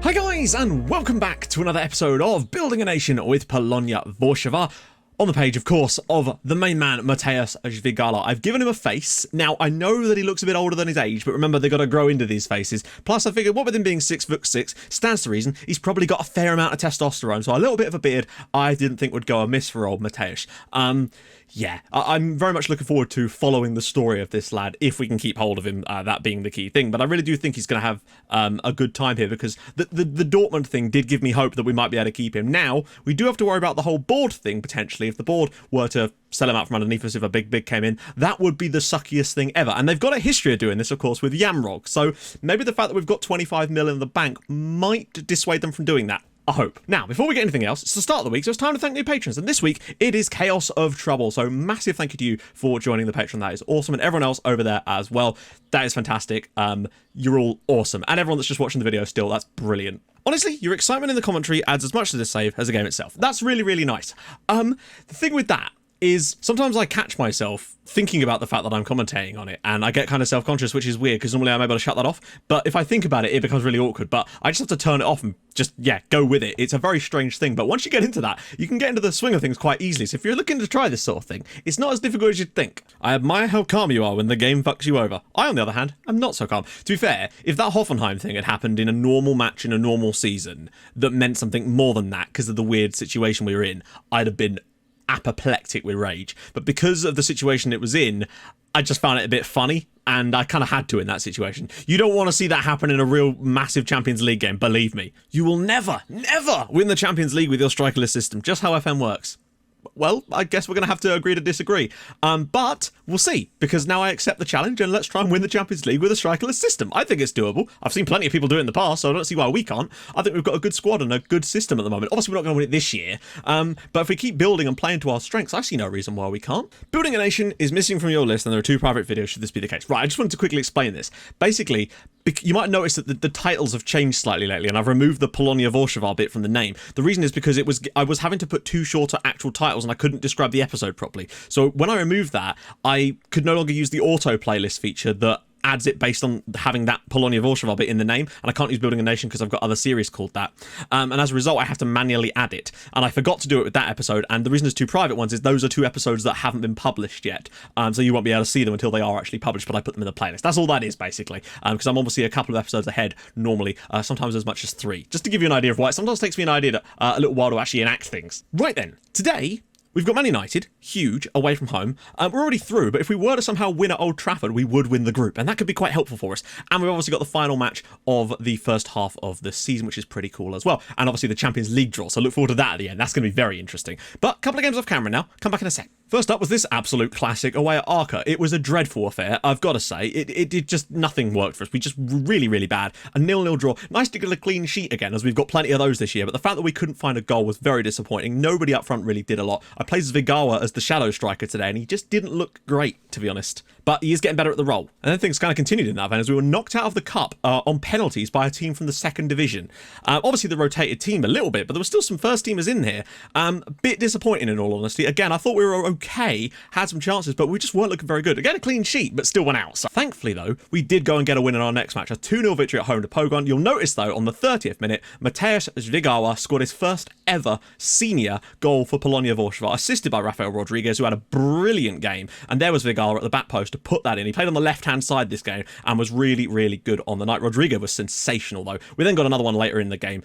Hi guys, and welcome back to another episode of Building a Nation with Polonia Warszawa. On the page, of course, of the main man, Mateusz Żwigala. I've given him a face. Now, I know that he looks a bit older than his age, but remember, they've got to grow into these faces. Plus, I figured, what with him being 6'6", stands to reason, he's probably got a fair amount of testosterone, so a little bit of a beard I didn't think would go amiss for old Mateusz. Yeah, I'm very much looking forward to following the story of this lad, if we can keep hold of him, that being the key thing. But I really do think he's going to have a good time here, because the Dortmund thing did give me hope that we might be able to keep him. Now, we do have to worry about the whole board thing, potentially. If the board were to sell him out from underneath us, if a big came in, that would be the suckiest thing ever. And they've got a history of doing this, of course, with Yamrog. So maybe the fact that we've got 25 mil in the bank might dissuade them from doing that. I hope. Now, before we get anything else, it's the start of the week, so it's time to thank new patrons. And this week, it is Chaos of Trouble. So massive thank you to you for joining the Patreon. That is awesome. And everyone else over there as well. That is fantastic. You're all awesome. And everyone that's just watching the video still, that's brilliant. Honestly, your excitement in the commentary adds as much to this save as the game itself. That's really, really nice. The thing with that is sometimes I catch myself thinking about the fact that I'm commentating on it, and I get kind of self-conscious, which is weird because normally I'm able to shut that off. But if I think about it, it becomes really awkward. But I just have to turn it off and just, yeah, go with it. It's a very strange thing. But once you get into that, you can get into the swing of things quite easily. So if you're looking to try this sort of thing, it's not as difficult as you'd think. I admire how calm you are when the game fucks you over. I, on the other hand, am not so calm. To be fair, if that Hoffenheim thing had happened in a normal match in a normal season that meant something more than that because of the weird situation we were in, I'd have been apoplectic with rage. But because of the situation it was in, I just found it a bit funny, and I kind of had to in that situation. You don't want to see that happen in a real massive Champions League game, believe me. You will never win the Champions League with your strikerless system, just how FM works. Well, I guess we're going to have to agree to disagree. But we'll see, because now I accept the challenge, and let's try and win the Champions League with a strikerless system. I think it's doable. I've seen plenty of people do it in the past, so I don't see why we can't. I think we've got a good squad and a good system at the moment. Obviously, we're not going to win it this year, but if we keep building and playing to our strengths, I see no reason why we can't. Building a Nation is missing from your list, and there are 2 private videos should this be the case. Right, I just wanted to quickly explain this. Basically, you might notice that the titles have changed slightly lately, and I've removed the Polonia Warszawa bit from the name. The reason is because I was having to put 2 shorter actual titles, and I couldn't describe the episode properly. So when I removed that, I could no longer use the auto playlist feature that adds it based on having that Polonia Warszawa bit in the name, and I can't use Building a Nation because I've got other series called that. And as a result, I have to manually add it, and I forgot to do it with that episode. And the reason there's 2 private ones is those are 2 episodes that haven't been published yet, so you won't be able to see them until they are actually published, but I put them in the playlist. That's all that is, basically, because I'm obviously a couple of episodes ahead normally, sometimes as much as 3, just to give you an idea of why it sometimes takes me a little while to actually enact things. Right then, today we've got Man United, huge, away from home. We're already through, but if we were to somehow win at Old Trafford, we would win the group, and that could be quite helpful for us. And we've obviously got the final match of the first half of the season, which is pretty cool as well. And obviously the Champions League draw, so look forward to that at the end. That's going to be very interesting. But a couple of games off camera now. Come back in a sec. First up was this absolute classic away at Arca. It was a dreadful affair, I've got to say. It did just nothing worked for us. We just really bad. A 0-0 draw. Nice to get a clean sheet again, as we've got plenty of those this year, but the fact that we couldn't find a goal was very disappointing. Nobody up front really did a lot. I played Żwigala as the shadow striker today, and he just didn't look great, to be honest. But he is getting better at the role. And then things kind of continued in that vein as we were knocked out of the cup on penalties by a team from the 2nd division. Obviously, the rotated team a little bit, but there were still some first-teamers in here. A bit disappointing, in all honesty. Again, I thought we were okay, had some chances, but we just weren't looking very good. Again, a clean sheet, but still went out. So thankfully, though, we did go and get a win in our next match. A 2-0 victory at home to Pogon. You'll notice, though, on the 30th minute, Mateusz Żwigala scored his first ever senior goal for Polonia Warszawa, assisted by Rafael Rodriguez, who had a brilliant game. And there was Żwigala at the back post to put that in. He played on the left-hand side this game and was really good on the night. Rodriguez was sensational, though. We then got another one later in the game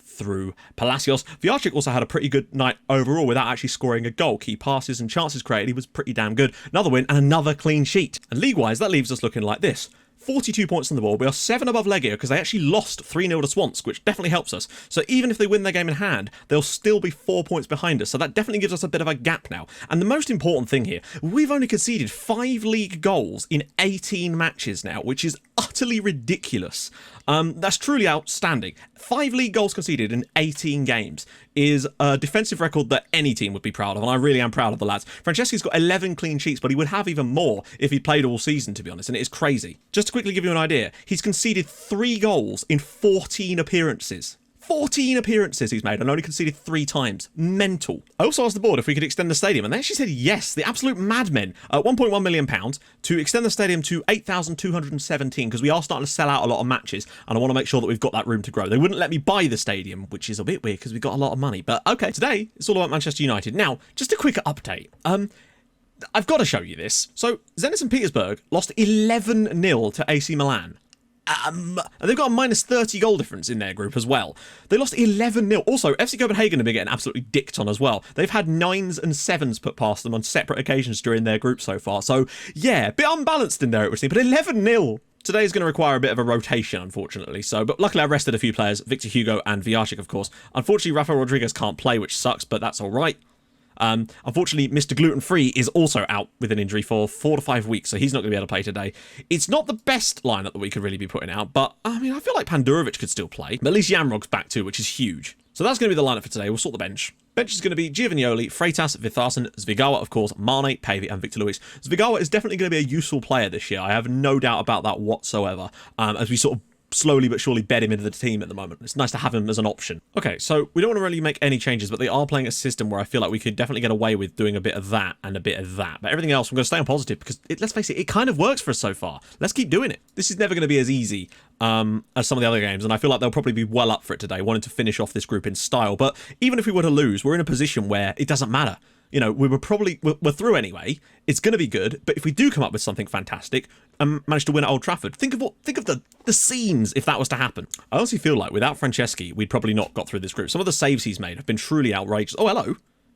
through Palacios. Vyarchik also had a pretty good night overall without actually scoring a goal. Key passes and chances created, he was pretty damn good. Another win and another clean sheet. And league-wise, that leaves us looking like this. 42 points on the board. We are 7 above Legia because they actually lost 3-0 to Swansk, which definitely helps us. So even if they win their game in hand, they'll still be 4 points behind us. So that definitely gives us a bit of a gap now. And the most important thing here, we've only conceded 5 league goals in 18 matches now, which is utterly ridiculous. That's truly outstanding. 5 league goals conceded in 18 games is a defensive record that any team would be proud of, and I really am proud of the lads. Franceschi's got 11 clean sheets, but he would have even more if he played all season, to be honest, and it is crazy. Just to quickly give you an idea, he's conceded 3 goals in 14 appearances. 14 appearances he's made and only conceded 3 times. Mental. I also asked the board if we could extend the stadium, and they actually said yes. The absolute madmen. £1.1 million to extend the stadium to 8,217, because we are starting to sell out a lot of matches, and I want to make sure that we've got that room to grow. They wouldn't let me buy the stadium, which is a bit weird because we've got a lot of money. But okay, today it's all about Manchester United. Now, just a quick update. I've got to show you this. So, Zenit St. Petersburg lost 11-0 to AC Milan. And they've got a minus 30 goal difference in their group as well. They lost 11-0. Also, FC Copenhagen have been getting absolutely dicked on as well. They've had 9s and 7s put past them on separate occasions during their group so far. So, yeah, a bit unbalanced in there, it would seem. But 11-0. Today is going to require a bit of a rotation, unfortunately. But luckily I rested a few players. Victor Hugo and Viarchik, of course. Unfortunately, Rafael Rodriguez can't play, which sucks, but that's all right. Unfortunately, Mr. Gluten-Free is also out with an injury for 4 to 5 weeks, so he's not going to be able to play today. It's not the best lineup that we could really be putting out, but, I mean, I feel like Pandurovic could still play. But at least Yamrog's back too, which is huge. So that's going to be the lineup for today. We'll sort the bench. Bench is going to be Giovagnoli, Freitas, Vitharsen, Zvigawa, of course, Mane, Pavey, and Victor Luis. Zvigawa is definitely going to be a useful player this year. I have no doubt about that whatsoever, as we sort of slowly but surely bed him into the team at the moment. It's nice to have him as an option. Okay, so we don't want to really make any changes, but they are playing a system where I feel like we could definitely get away with doing a bit of that and a bit of that. But everything else, I'm going to stay on positive because, let's face it, it kind of works for us so far. Let's keep doing it. This is never going to be as easy as some of the other games, and I feel like they'll probably be well up for it today, wanting to finish off this group in style. But even if we were to lose, we're in a position where it doesn't matter. You know, we're through anyway. It's going to be good, but if we do come up with something fantastic and manage to win at Old Trafford, think of the scenes if that was to happen. I honestly feel like without Franceschi, we'd probably not got through this group. Some of the saves he's made have been truly outrageous. Oh, hello.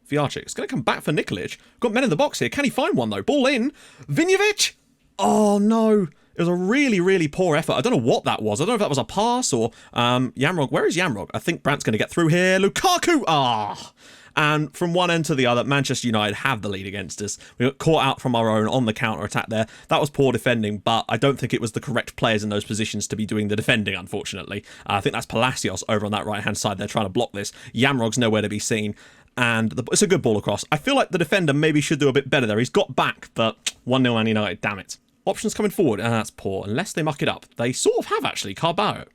Viarchik. It's going to come back for Nikolic. Got men in the box here. Can he find one, though? Ball in. Vinjevic. Oh, no. It was a really, really poor effort. I don't know what that was. I don't know if that was a pass or Yamrog. Where is Yamrog? I think Brandt's going to get through here. Lukaku. Ah. And from one end to the other, Manchester United have the lead against us. We got caught out from our own on the counter-attack there. That was poor defending, but I don't think it was the correct players in those positions to be doing the defending, unfortunately. I think that's Palacios over on that right-hand side. They're trying to block this. Yamrog's nowhere to be seen. And it's a good ball across. I feel like the defender maybe should do a bit better there. He's got back, but 1-0 Man United, damn it. Options coming forward, and that's poor, unless they muck it up. They sort of have, actually. Carballo.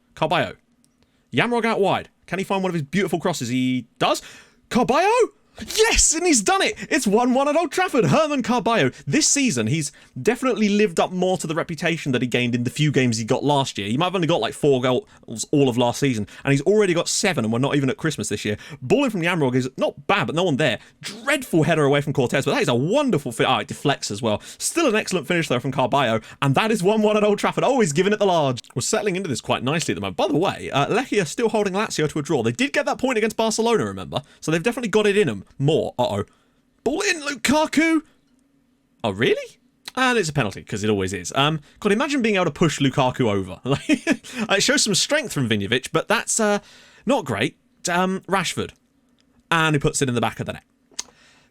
Yamrog out wide. Can he find one of his beautiful crosses? He does. Carballo? Yes, and he's done it. It's 1-1 at Old Trafford. Herman Carballo. This season, he's definitely lived up more to the reputation that he gained in the few games he got last year. He might have only got like 4 goals all of last season, and he's already got 7, and we're not even at Christmas this year. Balling from Yamrog is not bad, but no one there. Dreadful header away from Cortez, but that is a wonderful fit. Oh, it deflects as well. Still an excellent finish, though, from Carballo, and that is 1-1 at Old Trafford. Always giving it the large. We're settling into this quite nicely at the moment. By the way, Lecce are still holding Lazio to a draw. They did get that point against Barcelona, remember? So they've definitely got it in them more. Uh-oh. Ball in, Lukaku. Oh, really? And it's a penalty, because it always is. God, imagine being able to push Lukaku over. It shows some strength from Vinjevic, but that's not great. Rashford. And he puts it in the back of the net.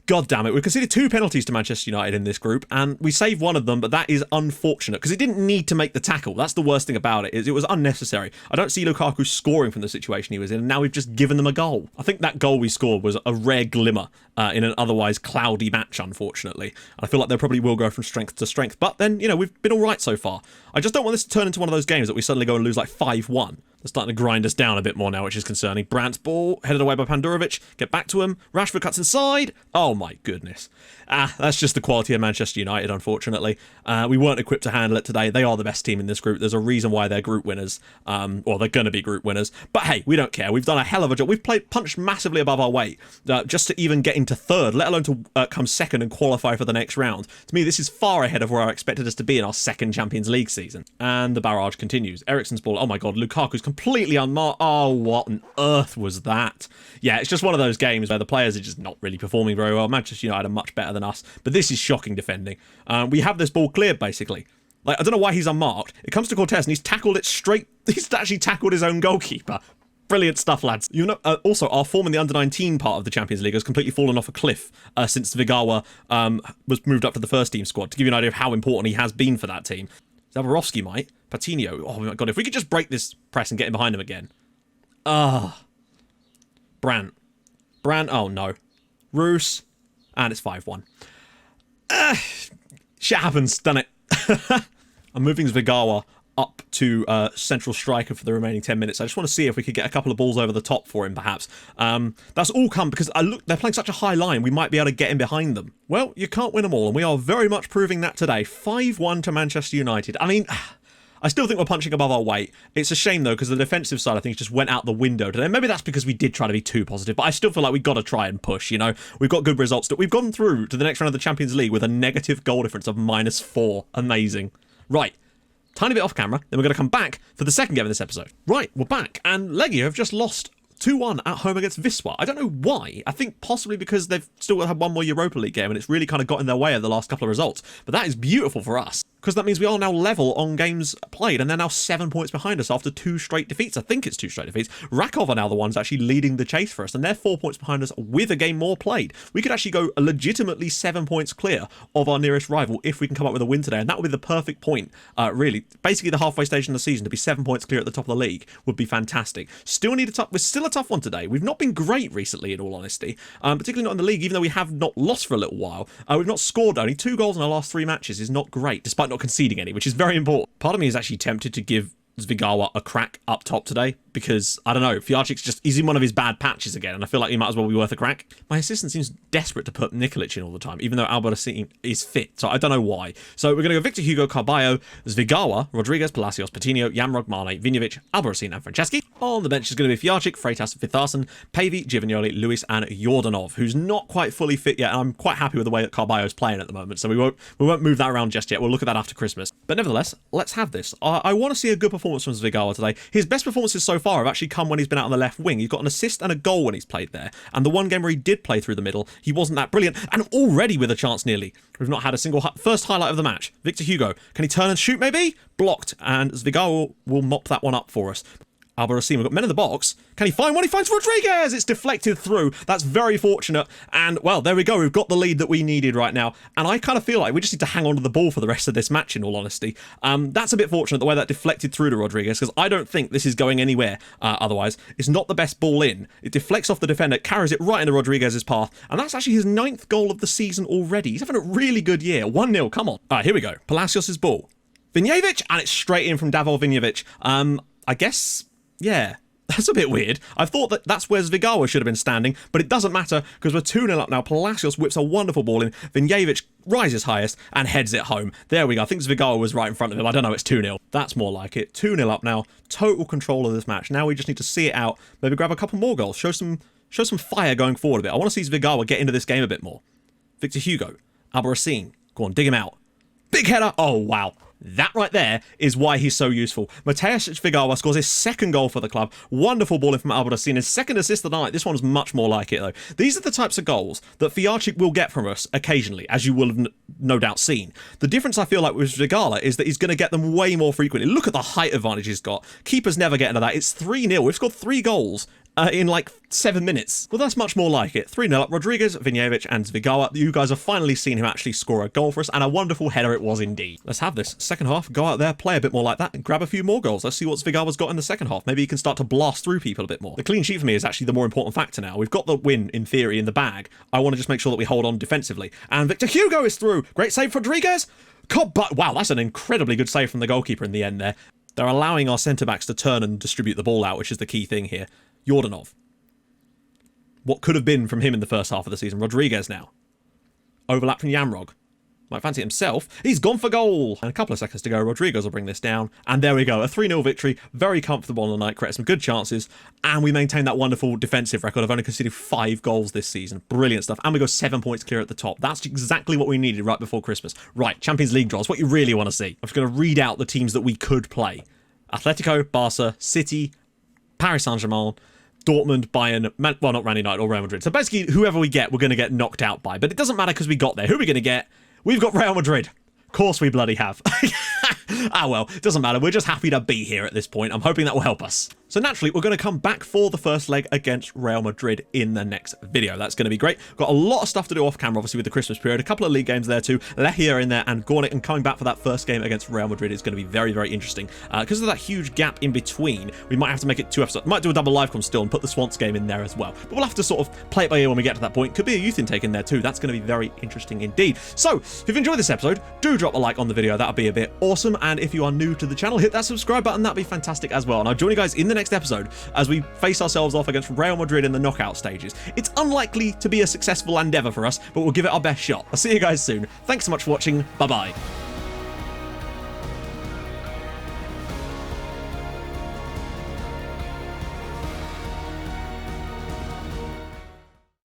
God damn it, we've conceded 2 penalties to Manchester United in this group, and we saved one of them, but that is unfortunate, because he didn't need to make the tackle. That's the worst thing about it, is it was unnecessary. I don't see Lukaku scoring from the situation he was in, and now we've just given them a goal. I think that goal we scored was a rare glimmer in an otherwise cloudy match, unfortunately. And I feel like they probably will go from strength to strength, but then, you know, we've been all right so far. I just don't want this to turn into one of those games that we suddenly go and lose like 5-1. They're starting to grind us down a bit more now, which is concerning. Brandt's ball, headed away by Pandurovic. Get back to him. Rashford cuts inside. Oh, my goodness. That's just the quality of Manchester United, unfortunately. We weren't equipped to handle it today. They are the best team in this group. There's a reason why they're group winners. Or they're going to be group winners. But hey, we don't care. We've done a hell of a job. We've punched massively above our weight just to even get into 3rd, let alone to come 2nd and qualify for the next round. To me, this is far ahead of where I expected us to be in our 2nd Champions League season. And the barrage continues. Eriksen's ball. Oh my God, Lukaku's completely unmarked. Oh, what on earth was that? Yeah, it's just one of those games where the players are just not really performing very well. Manchester United are much better than us, but this is shocking defending. We have this ball cleared, basically. Like, I don't know why he's unmarked. It comes to Cortez, and he's tackled it straight. He's actually tackled his own goalkeeper. Brilliant stuff, lads. You know, also, our form in the under-19 part of the Champions League has completely fallen off a cliff since Zvigawa was moved up to the first team squad, to give you an idea of how important he has been for that team. Zaborowski might. Patino. Oh, my God, if we could just break this press and get in behind him again. Brandt. Oh, no. Roos. And it's 5-1. Shit happens, done it. I'm moving Zvigawa up to central striker for the remaining 10 minutes. I just want to see if we could get a couple of balls over the top for him, perhaps. That's all come because they're playing such a high line, we might be able to get in behind them. Well, you can't win them all, and we are very much proving that today. 5-1 to Manchester United. I mean, I still think we're punching above our weight. It's a shame, though, because the defensive side, I think, just went out the window today. Maybe that's because we did try to be too positive, but I still feel like we've got to try and push, you know? We've got good results. We've gone through to the next round of the Champions League with a negative goal difference of -4. Amazing. Right. Tiny bit off camera, then we're going to come back for the second game of this episode. Right, we're back, and Legia have just lost 2-1 at home against Wisła. I don't know why. I think possibly because they've still got to have one more Europa League game, and it's really kind of got in their way of the last couple of results. But that is beautiful for us, because that means we are now level on games played, and they're now 7 points behind us after 2 straight defeats. I think it's 2 straight defeats. Rakov are now the ones actually leading the chase for us, and they're 4 points behind us with a game more played. We could actually go legitimately 7 points clear of our nearest rival if we can come up with a win today, and that would be the perfect point, really. Basically, the halfway stage in the season, to be 7 points clear at the top of the league would be fantastic. We're still a tough one today. We've not been great recently, in all honesty, particularly not in the league, even though we have not lost for a little while. We've not scored only 2 goals in our last 3 matches is not great, despite not conceding any, which is very important. Part of me is actually tempted to give Zvigawa a crack up top today, because, I don't know, he's in one of his bad patches again, and I feel like he might as well be worth a crack. My assistant seems desperate to put Nikolic in all the time, even though Albertine is fit, so I don't know why. So we're going to go Victor Hugo, Carballo, Zvigawa, Rodriguez, Palacios, Patino, Yamrog, Mane, Vinjevic, Albertine, and Franceschi. On the bench is going to be Fijarczyk, Freitas, Vitharsen, Pavey, Giovagnoli, Lewis, and Jordanov, who's not quite fully fit yet, and I'm quite happy with the way that Carballo's playing at the moment, so we won't move that around just yet. We'll look at that after Christmas. But nevertheless, let's have this. I want to see a good performance from Zvigawa today. His best performances so far have actually come when he's been out on the left wing. He's got an assist and a goal when he's played there. And the one game where he did play through the middle, he wasn't that brilliant. And already with a chance nearly. We've not had a single first highlight of the match. Victor Hugo. Can he turn and shoot maybe? Blocked. And Zvigawa will mop that one up for us. Albertine, we've got men in the box. Can he find one? He finds Rodriguez! It's deflected through. That's very fortunate. And, well, there we go. We've got the lead that we needed right now. And I kind of feel like we just need to hang on to the ball for the rest of this match, in all honesty. That's a bit fortunate, the way that deflected through to Rodriguez, because I don't think this is going anywhere otherwise. It's not the best ball in. It deflects off the defender, carries it right into Rodriguez's path. And that's actually his 9th goal of the season already. He's having a really good year. 1-0, come on. All right, here we go. Palacios' ball. Vinjevic, and it's straight in from Davor Vinjevic. I guess... yeah, that's a bit weird. I thought that that's where Zvigawa should have been standing, but it doesn't matter because we're 2-0 up now. Palacios whips a wonderful ball in. Vinjevic rises highest and heads it home. There we go. I think Zvigawa was right in front of him. I don't know. It's 2-0. That's more like it. 2-0 up now. Total control of this match. Now we just need to see it out. Maybe grab a couple more goals. Show some fire going forward a bit. I want to see Zvigawa get into this game a bit more. Victor Hugo. Albarracin. Go on, dig him out. Big header. Oh, wow. That right there is why he's so useful. Mateusz Zvigawa scores his 2nd goal for the club. Wonderful ball in from Albertine. His 2nd assist of the night. This one's much more like it, though. These are the types of goals that Fijarczyk will get from us occasionally, as you will have no doubt seen. The difference I feel like with Zvigawa is that he's going to get them way more frequently. Look at the height advantage he's got. Keepers never get into that. It's 3-0. We've scored 3 goals. In like 7 minutes. Well, that's much more like it. 3-0 up. Rodriguez, Vinjevic, and Zvigawa. You guys have finally seen him actually score a goal for us, and a wonderful header it was indeed. Let's have this. Second half, go out there, play a bit more like that, and grab a few more goals. Let's see what Zvigawa's got in the second half. Maybe he can start to blast through people a bit more. The clean sheet for me is actually the more important factor now. We've got the win, in theory, in the bag. I want to just make sure that we hold on defensively. And Victor Hugo is through. Great save for Rodriguez. Wow, that's an incredibly good save from the goalkeeper in the end there. They're allowing our centre-backs to turn and distribute the ball out, which is the key thing here. Jordanov. What could have been from him in the first half of the season. Rodriguez now. Overlap from Yamrog. Might fancy it himself. He's gone for goal. And a couple of seconds to go. Rodriguez will bring this down. And there we go. A 3-0 victory. Very comfortable on the night. Created some good chances. And we maintain that wonderful defensive record. I've only conceded 5 goals this season. Brilliant stuff. And we go 7 points clear at the top. That's exactly what we needed right before Christmas. Right, Champions League draws. What you really want to see. I'm just going to read out the teams that we could play. Atletico, Barca, City, Paris Saint-Germain, Dortmund, Bayern, well, not Man United or Real Madrid. So basically, whoever we get, we're going to get knocked out by. But it doesn't matter because we got there. Who are we going to get? We've got Real Madrid. Of course we bloody have. Ah, well, it doesn't matter. We're just happy to be here at this point. I'm hoping that will help us. So naturally, we're going to come back for the first leg against Real Madrid in the next video. That's going to be great. Got a lot of stuff to do off camera, obviously, with the Christmas period. A couple of league games there too. Lechia in there and Gornik, and coming back for that first game against Real Madrid is going to be very, very interesting. Because of that huge gap in between, we might have to make it 2 episodes. Might do a double live com still and put the Swans game in there as well. But we'll have to sort of play it by ear when we get to that point. Could be a youth intake in there too. That's going to be very interesting indeed. So, if you've enjoyed this episode, do drop a like on the video. That would be a bit awesome. awesome. And if you are new to the channel, hit that subscribe button. That'd be fantastic as well. And I'll join you guys in the next episode as we face ourselves off against Real Madrid in the knockout stages. It's unlikely to be a successful endeavor for us, but we'll give it our best shot. I'll see you guys soon. Thanks so much for watching. Bye-bye.